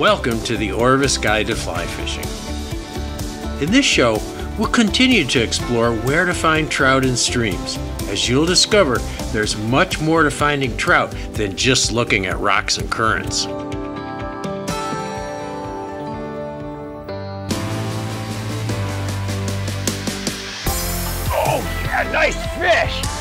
Welcome to the Orvis Guide to Fly Fishing. In this show, we'll continue to explore where to find trout in streams. As you'll discover, there's much more to finding trout than just looking at rocks and currents. Oh yeah, nice fish!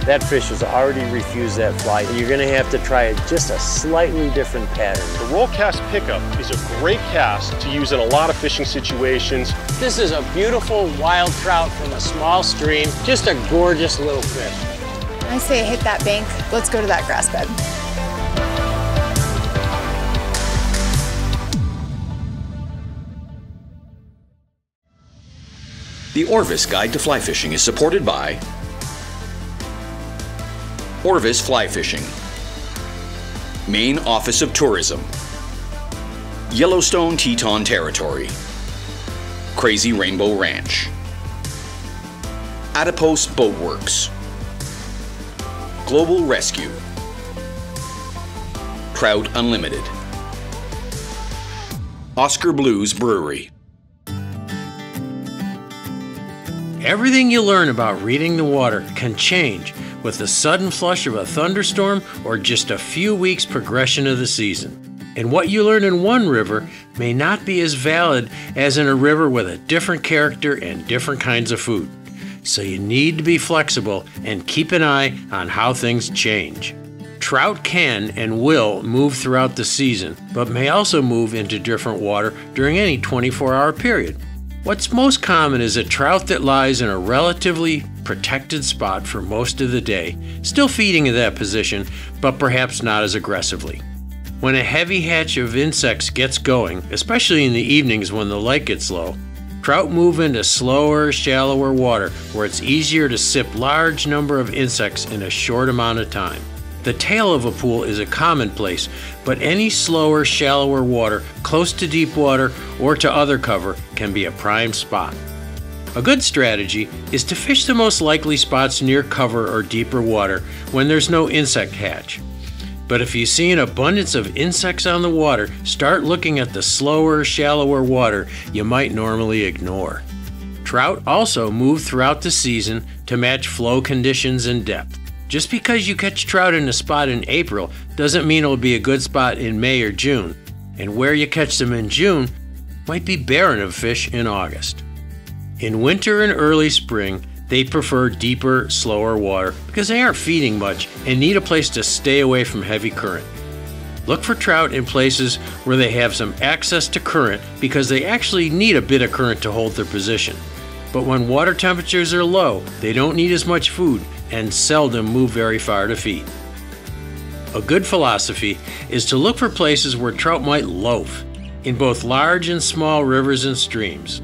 That fish has already refused that fly. You're gonna have to try just a slightly different pattern. The roll cast pickup is a great cast to use in a lot of fishing situations. This is a beautiful wild trout from a small stream. Just a gorgeous little fish. I say hit that bank. Let's go to that grass bed. The Orvis Guide to Fly Fishing is supported by Orvis Fly Fishing, Maine Office of Tourism, Yellowstone Teton Territory, Crazy Rainbow Ranch, Adipose Boat Works, Global Rescue, Trout Unlimited, Oscar Blues Brewery. Everything you learn about reading the water can change with the sudden flush of a thunderstorm or just a few weeks progression of the season. And what you learn in one river may not be as valid as in a river with a different character and different kinds of food. So you need to be flexible and keep an eye on how things change. Trout can and will move throughout the season, but may also move into different water during any 24-hour period. What's most common is a trout that lies in a relatively protected spot for most of the day, still feeding in that position, but perhaps not as aggressively. When a heavy hatch of insects gets going, especially in the evenings when the light gets low, trout move into slower, shallower water where it's easier to sip large number of insects in a short amount of time. The tail of a pool is a commonplace, but any slower, shallower water close to deep water or to other cover can be a prime spot. A good strategy is to fish the most likely spots near cover or deeper water when there's no insect hatch. But if you see an abundance of insects on the water, start looking at the slower, shallower water you might normally ignore. Trout also move throughout the season to match flow conditions and depth. Just because you catch trout in a spot in April doesn't mean it'll be a good spot in May or June, and where you catch them in June might be barren of fish in August. In winter and early spring, they prefer deeper, slower water because they aren't feeding much and need a place to stay away from heavy current. Look for trout in places where they have some access to current because they actually need a bit of current to hold their position. But when water temperatures are low, they don't need as much food and seldom move very far to feed. A good philosophy is to look for places where trout might loaf, in both large and small rivers and streams.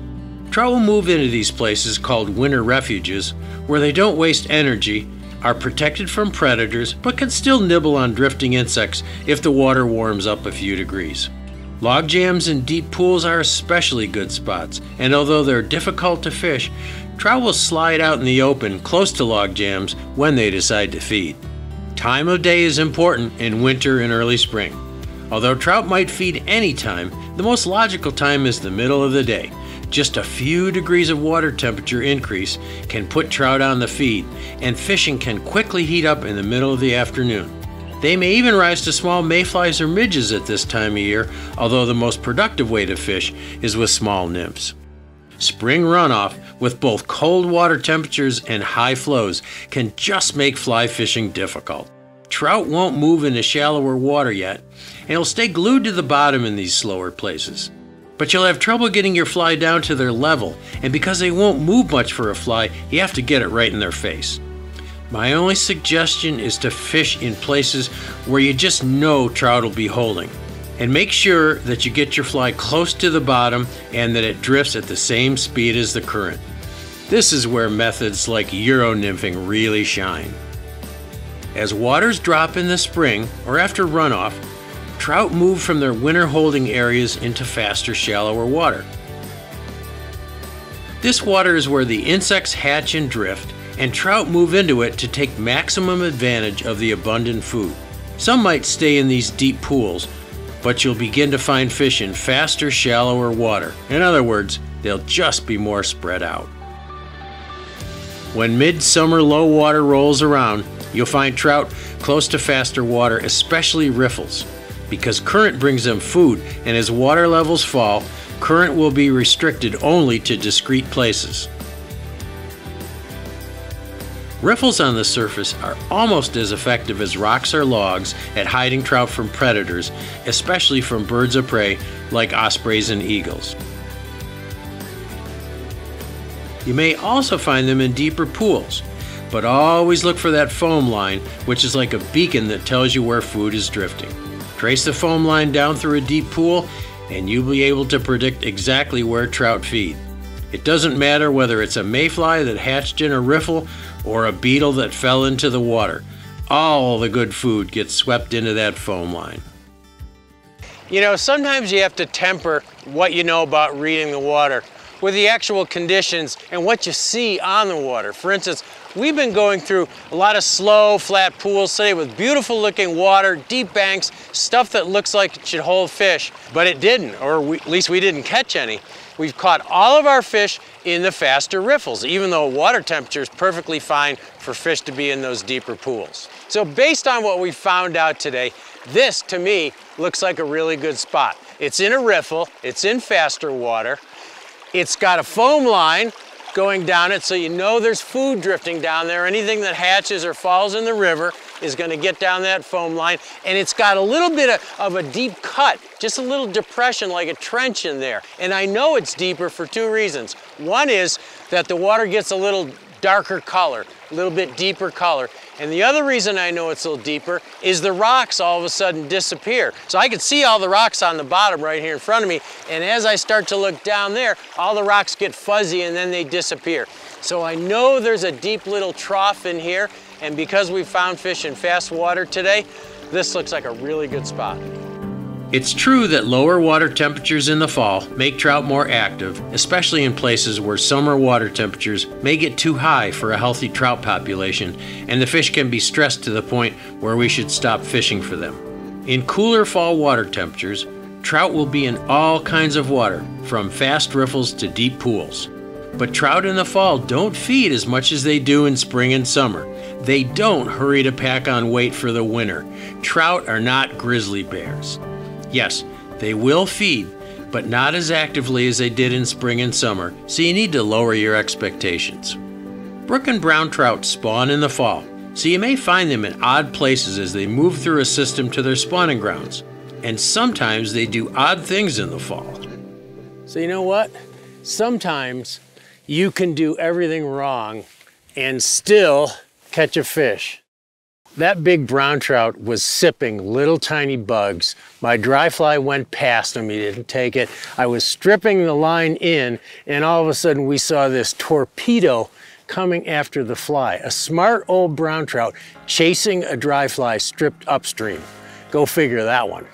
Trout will move into these places called winter refuges, where they don't waste energy, are protected from predators, but can still nibble on drifting insects if the water warms up a few degrees. Log jams and deep pools are especially good spots, and although they're difficult to fish, trout will slide out in the open close to log jams when they decide to feed. Time of day is important in winter and early spring. Although trout might feed any time, the most logical time is the middle of the day. Just a few degrees of water temperature increase can put trout on the feed, and fishing can quickly heat up in the middle of the afternoon. They may even rise to small mayflies or midges at this time of year, although the most productive way to fish is with small nymphs. Spring runoff with both cold water temperatures and high flows can just make fly fishing difficult. Trout won't move into shallower water yet, and will stay glued to the bottom in these slower places. But you'll have trouble getting your fly down to their level, and because they won't move much for a fly, you have to get it right in their face. My only suggestion is to fish in places where you just know trout will be holding. And make sure that you get your fly close to the bottom and that it drifts at the same speed as the current. This is where methods like Euro nymphing really shine. As waters drop in the spring or after runoff, trout move from their winter holding areas into faster, shallower water. This water is where the insects hatch and drift, and trout move into it to take maximum advantage of the abundant food. Some might stay in these deep pools, but you'll begin to find fish in faster, shallower water. In other words, they'll just be more spread out. When midsummer low water rolls around, you'll find trout close to faster water, especially riffles, because current brings them food, and as water levels fall, current will be restricted only to discrete places. Riffles on the surface are almost as effective as rocks or logs at hiding trout from predators, especially from birds of prey like ospreys and eagles. You may also find them in deeper pools, but always look for that foam line, which is like a beacon that tells you where food is drifting. Trace the foam line down through a deep pool, and you'll be able to predict exactly where trout feed. It doesn't matter whether it's a mayfly that hatched in a riffle or a beetle that fell into the water. All the good food gets swept into that foam line. You know, sometimes you have to temper what you know about reading the water with the actual conditions and what you see on the water. For instance, we've been going through a lot of slow, flat pools today with beautiful looking water, deep banks, stuff that looks like it should hold fish, but it didn't, or at least we didn't catch any. We've caught all of our fish in the faster riffles, even though water temperature is perfectly fine for fish to be in those deeper pools. So based on what we found out today, this to me looks like a really good spot. It's in a riffle, it's in faster water, it's got a foam line going down it, so you know there's food drifting down there. Anything that hatches or falls in the river is going to get down that foam line. And it's got a little bit of a deep cut, just a little depression like a trench in there. And I know it's deeper for two reasons. One is that the water gets a little darker color, a little bit deeper color. And the other reason I know it's a little deeper is the rocks all of a sudden disappear. So I can see all the rocks on the bottom right here in front of me, and as I start to look down there, all the rocks get fuzzy and then they disappear. So I know there's a deep little trough in here, and because we found fish in fast water today, this looks like a really good spot. It's true that lower water temperatures in the fall make trout more active, especially in places where summer water temperatures may get too high for a healthy trout population, and the fish can be stressed to the point where we should stop fishing for them. In cooler fall water temperatures, trout will be in all kinds of water, from fast riffles to deep pools. But trout in the fall don't feed as much as they do in spring and summer. They don't hurry to pack on weight for the winter. Trout are not grizzly bears. Yes, they will feed, but not as actively as they did in spring and summer, so you need to lower your expectations. Brook and brown trout spawn in the fall, so you may find them in odd places as they move through a system to their spawning grounds. And sometimes they do odd things in the fall. So you know what? Sometimes you can do everything wrong and still catch a fish. That big brown trout was sipping little tiny bugs. My dry fly went past him, he didn't take it. I was stripping the line in, and all of a sudden we saw this torpedo coming after the fly. A smart old brown trout chasing a dry fly stripped upstream. Go figure that one.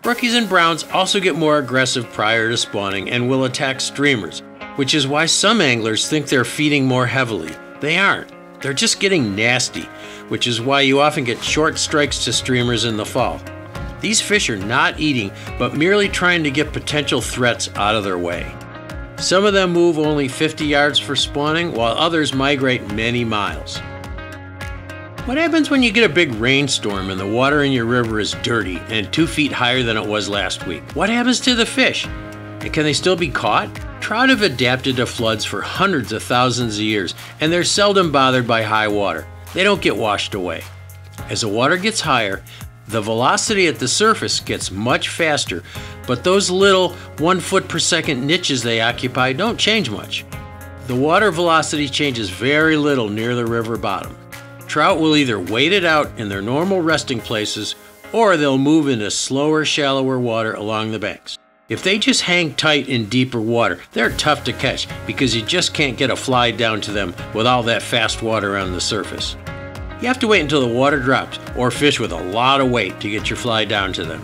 Brookies and browns also get more aggressive prior to spawning and will attack streamers, which is why some anglers think they're feeding more heavily. They aren't. They're just getting nasty, which is why you often get short strikes to streamers in the fall. These fish are not eating, but merely trying to get potential threats out of their way. Some of them move only 50 yards for spawning, while others migrate many miles. What happens when you get a big rainstorm and the water in your river is dirty and 2 feet higher than it was last week? What happens to the fish? And can they still be caught? Trout have adapted to floods for hundreds of thousands of years, and they're seldom bothered by high water. They don't get washed away. As the water gets higher, the velocity at the surface gets much faster, but those little 1 foot per second niches they occupy don't change much. The water velocity changes very little near the river bottom. Trout will either wait it out in their normal resting places, or they'll move into slower, shallower water along the banks. If they just hang tight in deeper water, they're tough to catch because you just can't get a fly down to them with all that fast water on the surface. You have to wait until the water drops or fish with a lot of weight to get your fly down to them.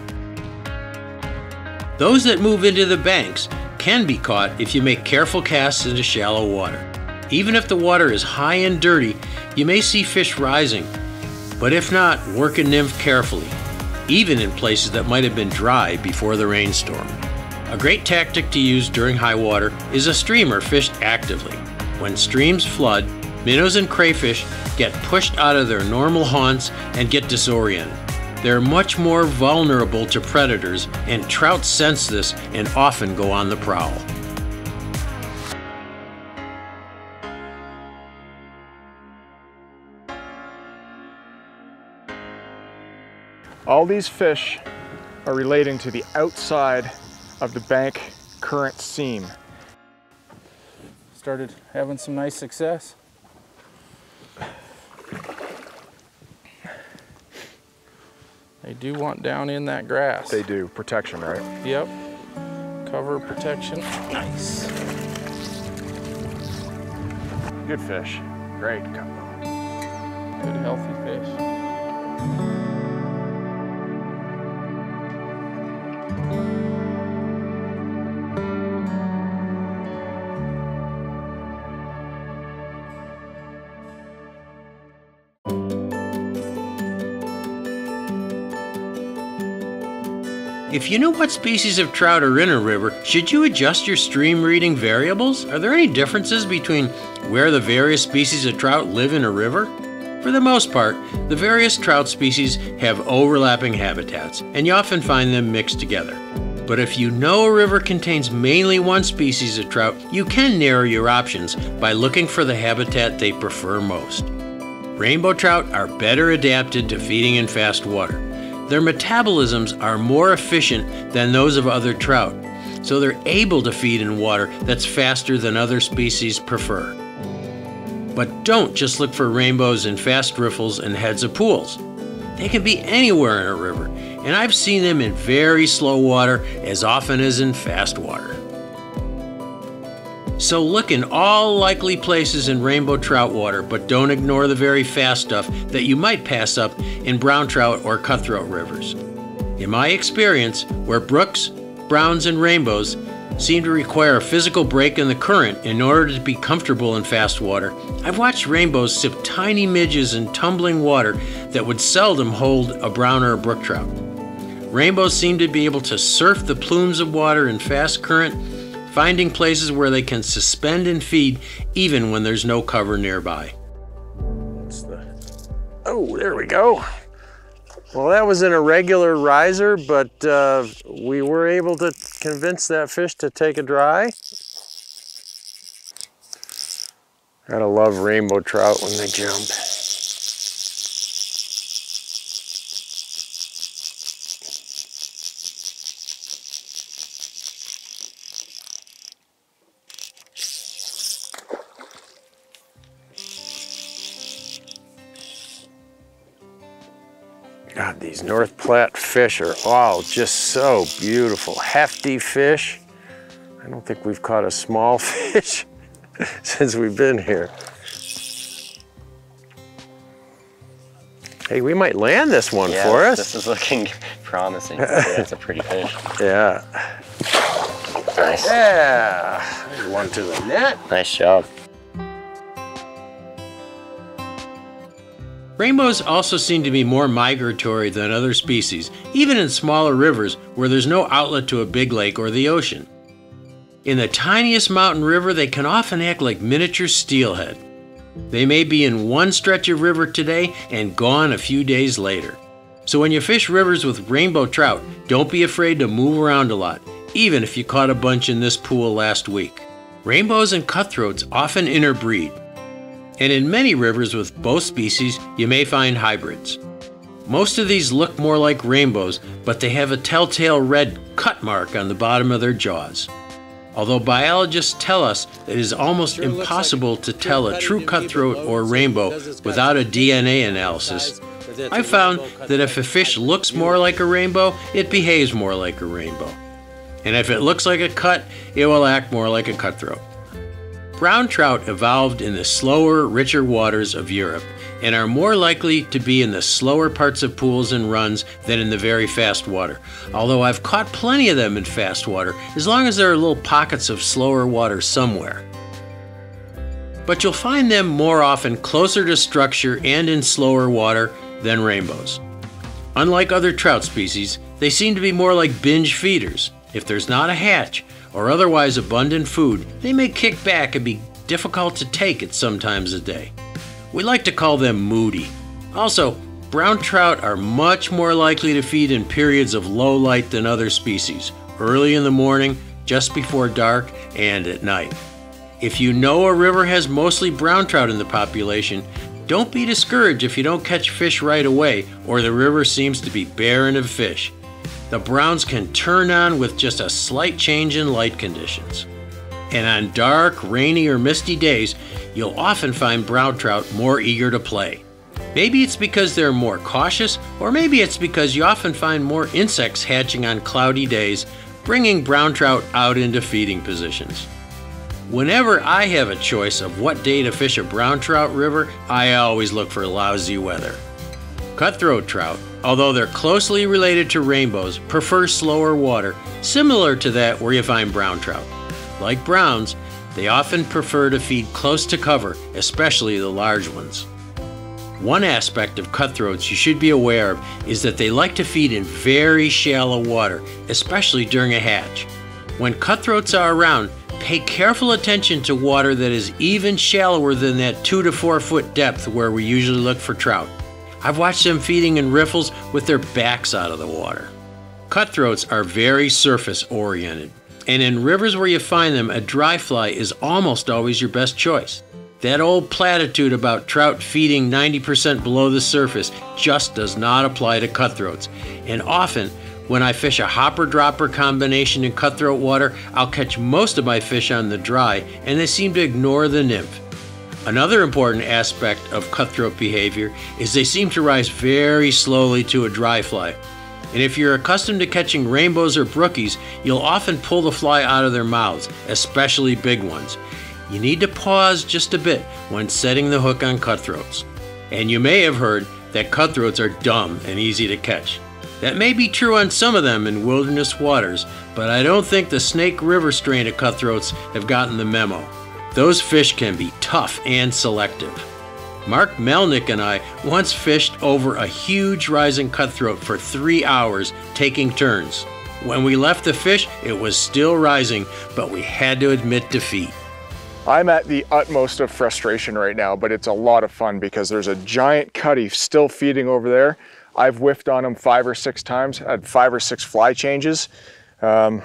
Those that move into the banks can be caught if you make careful casts into shallow water. Even if the water is high and dirty, you may see fish rising, but if not, work a nymph carefully. even in places that might have been dry before the rainstorm. A great tactic to use during high water is a streamer fished actively. When streams flood, minnows and crayfish get pushed out of their normal haunts and get disoriented. They're much more vulnerable to predators, and trout sense this and often go on the prowl. All these fish are relating to the outside of the bank current seam. Started having some nice success. They do want down in that grass. They do, protection, right? Yep. Cover protection. Nice. Good fish. Great. Good healthy fish. If you know what species of trout are in a river, should you adjust your stream reading variables? Are there any differences between where the various species of trout live in a river? For the most part, the various trout species have overlapping habitats, and you often find them mixed together. But if you know a river contains mainly one species of trout, you can narrow your options by looking for the habitat they prefer most. Rainbow trout are better adapted to feeding in fast water. Their metabolisms are more efficient than those of other trout, so they're able to feed in water that's faster than other species prefer. But don't just look for rainbows in fast riffles and heads of pools. They can be anywhere in a river, and I've seen them in very slow water as often as in fast water. So look in all likely places in rainbow trout water, but don't ignore the very fast stuff that you might pass up in brown trout or cutthroat rivers. In my experience, where brooks, browns, and rainbows seem to require a physical break in the current in order to be comfortable in fast water, I've watched rainbows sip tiny midges in tumbling water that would seldom hold a brown or a brook trout. Rainbows seem to be able to surf the plumes of water in fast current, finding places where they can suspend and feed even when there's no cover nearby. Oh, there we go. Well, that was an irregular riser, but we were able to convince that fish to take a dry. Gotta love rainbow trout when they jump. God, these North Platte fish are all just so beautiful. Hefty fish. I don't think we've caught a small fish since we've been here. Hey, we might land this one for us. This is looking promising. That's a pretty fish. Yeah. Nice. Yeah. There's one to the net. Nice job. Rainbows also seem to be more migratory than other species, even in smaller rivers where there's no outlet to a big lake or the ocean. In the tiniest mountain river, they can often act like miniature steelhead. They may be in one stretch of river today and gone a few days later. So when you fish rivers with rainbow trout, don't be afraid to move around a lot, even if you caught a bunch in this pool last week. Rainbows and cutthroats often interbreed. And in many rivers with both species, you may find hybrids. Most of these look more like rainbows, but they have a telltale red cut mark on the bottom of their jaws. Although biologists tell us that it is almost impossible to tell a true cutthroat or rainbow without a DNA analysis, I found that if a fish looks more like a rainbow, it behaves more like a rainbow. And if it looks like a cut, it will act more like a cutthroat. Brown trout evolved in the slower, richer waters of Europe and are more likely to be in the slower parts of pools and runs than in the very fast water. Although I've caught plenty of them in fast water, as long as there are little pockets of slower water somewhere. But you'll find them more often closer to structure and in slower water than rainbows. Unlike other trout species, they seem to be more like binge feeders. If there's not a hatch or otherwise abundant food, they may kick back and be difficult to take at some times of day. We like to call them moody. Also, brown trout are much more likely to feed in periods of low light than other species, early in the morning, just before dark, and at night. If you know a river has mostly brown trout in the population, don't be discouraged if you don't catch fish right away or the river seems to be barren of fish. The browns can turn on with just a slight change in light conditions. And on dark, rainy, or misty days, you'll often find brown trout more eager to play. Maybe it's because they're more cautious, or maybe it's because you often find more insects hatching on cloudy days, bringing brown trout out into feeding positions. Whenever I have a choice of what day to fish a brown trout river, I always look for lousy weather. Cutthroat trout, although they're closely related to rainbows, prefer slower water, similar to that where you find brown trout. Like browns, they often prefer to feed close to cover, especially the large ones. One aspect of cutthroats you should be aware of is that they like to feed in very shallow water, especially during a hatch. When cutthroats are around, pay careful attention to water that is even shallower than that 2 to 4 foot depth where we usually look for trout. I've watched them feeding in riffles with their backs out of the water. Cutthroats are very surface oriented, and in rivers where you find them, a dry fly is almost always your best choice. That old platitude about trout feeding 90% below the surface just does not apply to cutthroats, and often when I fish a hopper-dropper combination in cutthroat water, I'll catch most of my fish on the dry, and they seem to ignore the nymph. Another important aspect of cutthroat behavior is they seem to rise very slowly to a dry fly. And if you're accustomed to catching rainbows or brookies, you'll often pull the fly out of their mouths, especially big ones. You need to pause just a bit when setting the hook on cutthroats. And you may have heard that cutthroats are dumb and easy to catch. That may be true on some of them in wilderness waters, but I don't think the Snake River strain of cutthroats have gotten the memo. Those fish can be tough and selective. Mark Melnick and I once fished over a huge rising cutthroat for 3 hours, taking turns. When we left the fish, it was still rising, but we had to admit defeat. I'm at the utmost of frustration right now, but it's a lot of fun because there's a giant cutty still feeding over there. I've whiffed on him 5 or 6 times, had 5 or 6 fly changes. One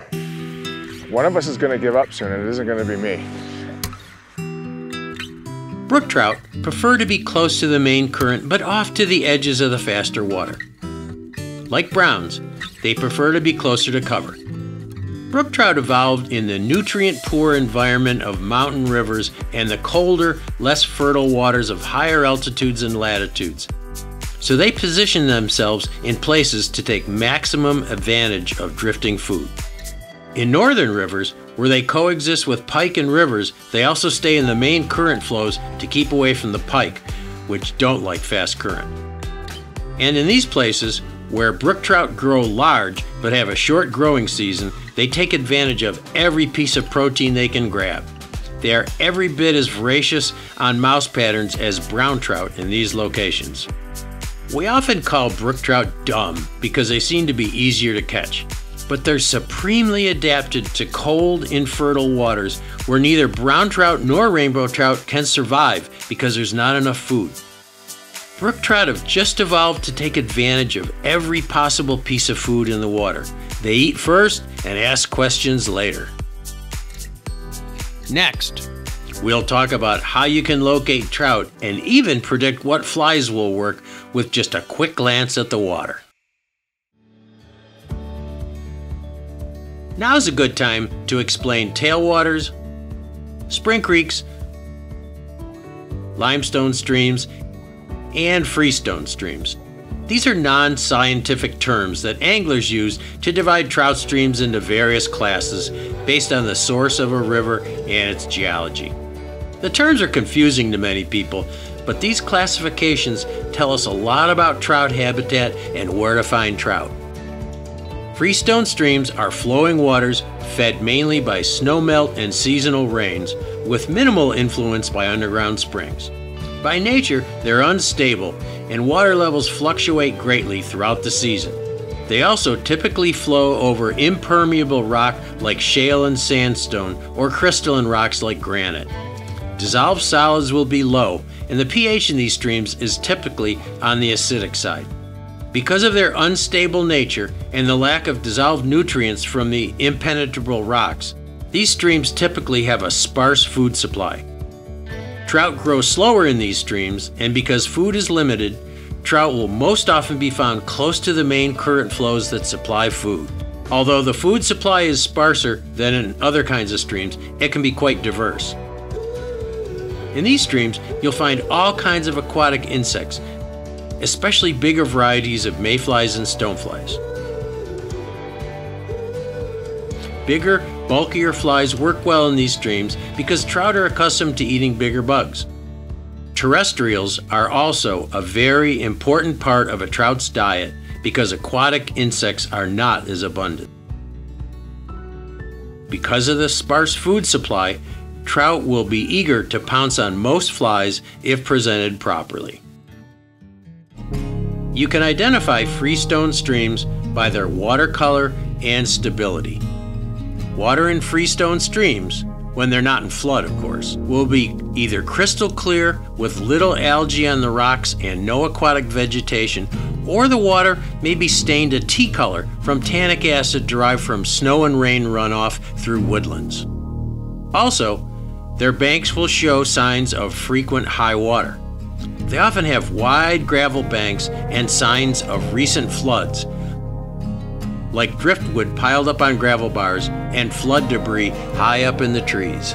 of us is going to give up soon, and it isn't going to be me. Brook trout prefer to be close to the main current but off to the edges of the faster water. Like browns, they prefer to be closer to cover. Brook trout evolved in the nutrient-poor environment of mountain rivers and the colder, less fertile waters of higher altitudes and latitudes. So they position themselves in places to take maximum advantage of drifting food. In northern rivers, where they coexist with pike and rivers, they also stay in the main current flows to keep away from the pike, which don't like fast current. And in these places, where brook trout grow large but have a short growing season, they take advantage of every piece of protein they can grab. They are every bit as voracious on mouse patterns as brown trout in these locations. We often call brook trout dumb because they seem to be easier to catch, but they're supremely adapted to cold, infertile waters where neither brown trout nor rainbow trout can survive because there's not enough food. Brook trout have just evolved to take advantage of every possible piece of food in the water. They eat first and ask questions later. Next, we'll talk about how you can locate trout and even predict what flies will work with just a quick glance at the water. Now's a good time to explain tailwaters, spring creeks, limestone streams, and freestone streams. These are non-scientific terms that anglers use to divide trout streams into various classes based on the source of a river and its geology. The terms are confusing to many people, but these classifications tell us a lot about trout habitat and where to find trout. Freestone streams are flowing waters fed mainly by snowmelt and seasonal rains, with minimal influence by underground springs. By nature, they're unstable, and water levels fluctuate greatly throughout the season. They also typically flow over impermeable rock like shale and sandstone, or crystalline rocks like granite. Dissolved solids will be low, and the pH in these streams is typically on the acidic side. Because of their unstable nature and the lack of dissolved nutrients from the impenetrable rocks, these streams typically have a sparse food supply. Trout grow slower in these streams, and because food is limited, trout will most often be found close to the main current flows that supply food. Although the food supply is sparser than in other kinds of streams, it can be quite diverse. In these streams, you'll find all kinds of aquatic insects, especially bigger varieties of mayflies and stoneflies. Bigger, bulkier flies work well in these streams because trout are accustomed to eating bigger bugs. Terrestrials are also a very important part of a trout's diet because aquatic insects are not as abundant. Because of the sparse food supply, trout will be eager to pounce on most flies if presented properly. You can identify freestone streams by their water color and stability. Water in freestone streams, when they're not in flood of course, will be either crystal clear with little algae on the rocks and no aquatic vegetation, or the water may be stained a tea color from tannic acid derived from snow and rain runoff through woodlands. Also, their banks will show signs of frequent high water. They often have wide gravel banks and signs of recent floods, like driftwood piled up on gravel bars and flood debris high up in the trees.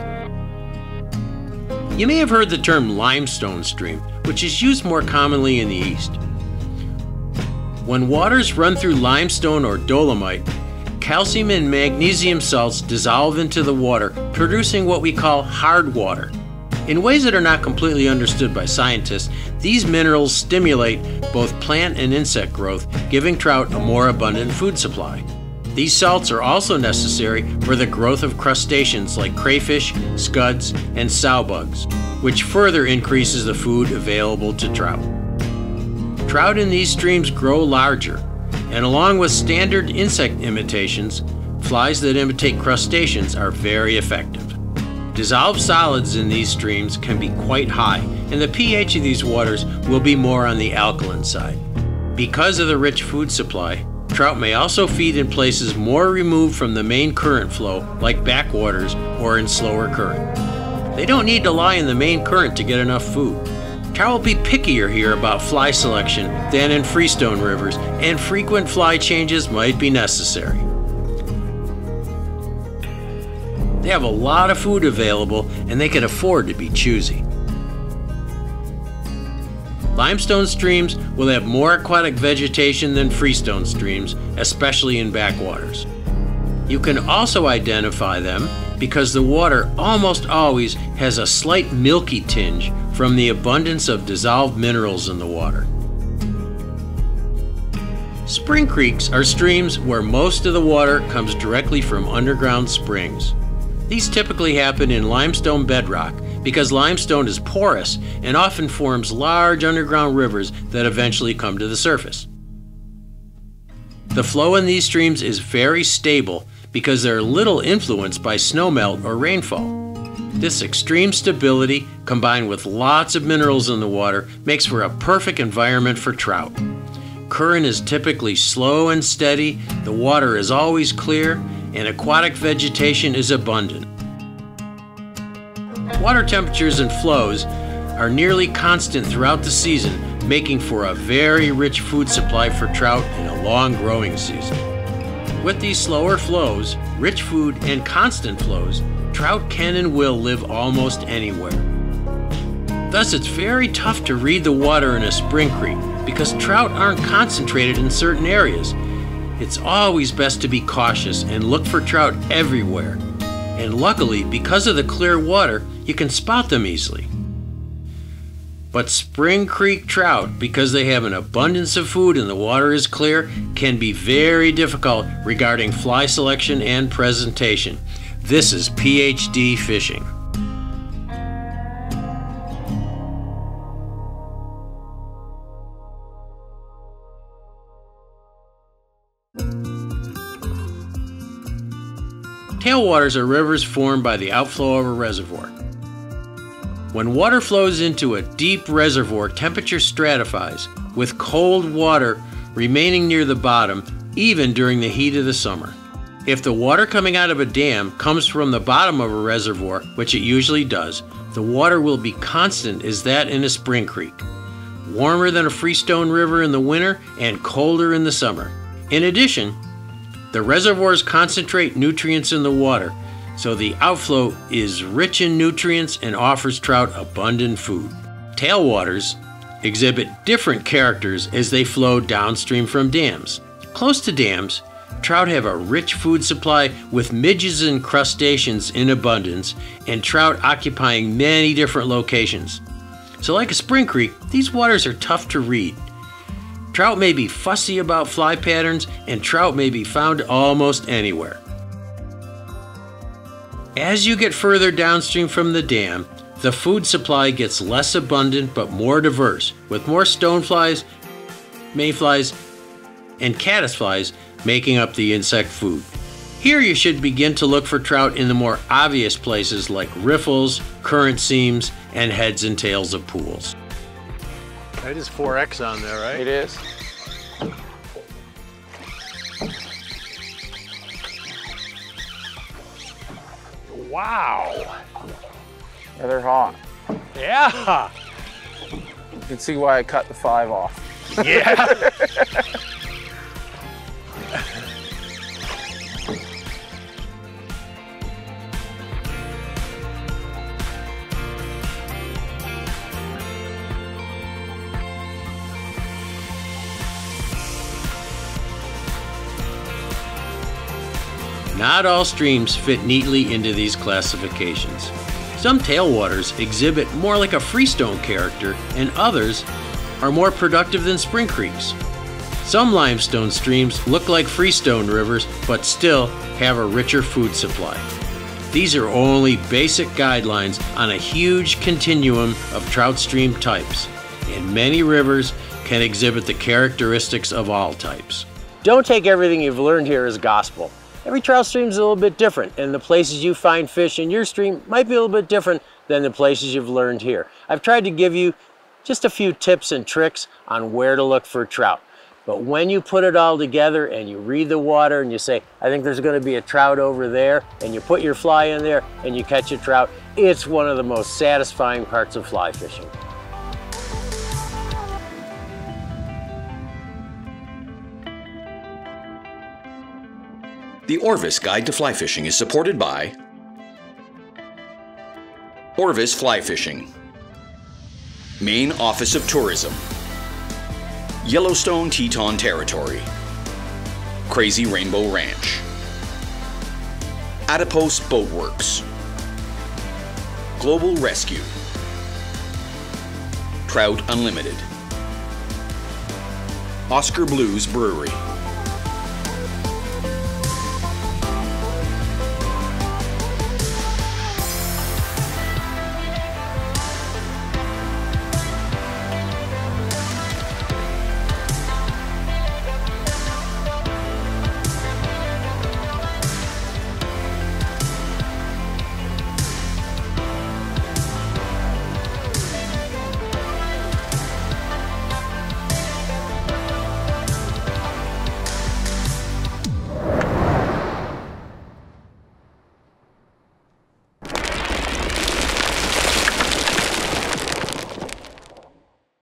You may have heard the term limestone stream, which is used more commonly in the East. When waters run through limestone or dolomite, calcium and magnesium salts dissolve into the water, producing what we call hard water. In ways that are not completely understood by scientists, these minerals stimulate both plant and insect growth, giving trout a more abundant food supply. These salts are also necessary for the growth of crustaceans like crayfish, scuds, and sowbugs, which further increases the food available to trout. Trout in these streams grow larger, and along with standard insect imitations, flies that imitate crustaceans are very effective. Dissolved solids in these streams can be quite high, and the pH of these waters will be more on the alkaline side. Because of the rich food supply, trout may also feed in places more removed from the main current flow, like backwaters or in slower current. They don't need to lie in the main current to get enough food. Trout will be pickier here about fly selection than in freestone rivers, and frequent fly changes might be necessary. They have a lot of food available, and they can afford to be choosy. Limestone streams will have more aquatic vegetation than freestone streams, especially in backwaters. You can also identify them because the water almost always has a slight milky tinge from the abundance of dissolved minerals in the water. Spring creeks are streams where most of the water comes directly from underground springs. These typically happen in limestone bedrock because limestone is porous and often forms large underground rivers that eventually come to the surface. The flow in these streams is very stable because they're little influenced by snowmelt or rainfall. This extreme stability, combined with lots of minerals in the water, makes for a perfect environment for trout. Current is typically slow and steady, the water is always clear, and aquatic vegetation is abundant. Water temperatures and flows are nearly constant throughout the season, making for a very rich food supply for trout in a long growing season. With these slower flows, rich food, and constant flows, trout can and will live almost anywhere. Thus, it's very tough to read the water in a spring creek because trout aren't concentrated in certain areas. It's always best to be cautious and look for trout everywhere. And luckily, because of the clear water, you can spot them easily. But spring creek trout, because they have an abundance of food and the water is clear, can be very difficult regarding fly selection and presentation. This is PhD fishing. Tailwaters are rivers formed by the outflow of a reservoir. When water flows into a deep reservoir, temperature stratifies, with cold water remaining near the bottom even during the heat of the summer. If the water coming out of a dam comes from the bottom of a reservoir, which it usually does, the water will be constant as that in a spring creek, warmer than a freestone river in the winter and colder in the summer. In addition, the reservoirs concentrate nutrients in the water, so the outflow is rich in nutrients and offers trout abundant food. Tailwaters exhibit different characters as they flow downstream from dams. Close to dams, trout have a rich food supply with midges and crustaceans in abundance, and trout occupying many different locations. So like a spring creek, these waters are tough to read. Trout may be fussy about fly patterns, and trout may be found almost anywhere. As you get further downstream from the dam, the food supply gets less abundant but more diverse, with more stoneflies, mayflies, and caddisflies making up the insect food. Here you should begin to look for trout in the more obvious places like riffles, current seams, and heads and tails of pools. That is 4X on there, right? It is. Wow. Yeah, they're hot. Yeah. You can see why I cut the 5 off. Yeah. Not all streams fit neatly into these classifications. Some tailwaters exhibit more like a freestone character, and others are more productive than spring creeks. Some limestone streams look like freestone rivers, but still have a richer food supply. These are only basic guidelines on a huge continuum of trout stream types, and many rivers can exhibit the characteristics of all types. Don't take everything you've learned here as gospel. Every trout stream is a little bit different, and the places you find fish in your stream might be a little bit different than the places you've learned here. I've tried to give you just a few tips and tricks on where to look for trout. But when you put it all together and you read the water and you say, I think there's going to be a trout over there, and you put your fly in there and you catch a trout, it's one of the most satisfying parts of fly fishing. The Orvis Guide to Fly Fishing is supported by Orvis Fly Fishing, Maine Office of Tourism, Yellowstone Teton Territory, Crazy Rainbow Ranch, Adipose Boat Works, Global Rescue, Trout Unlimited, Oscar Blues Brewery.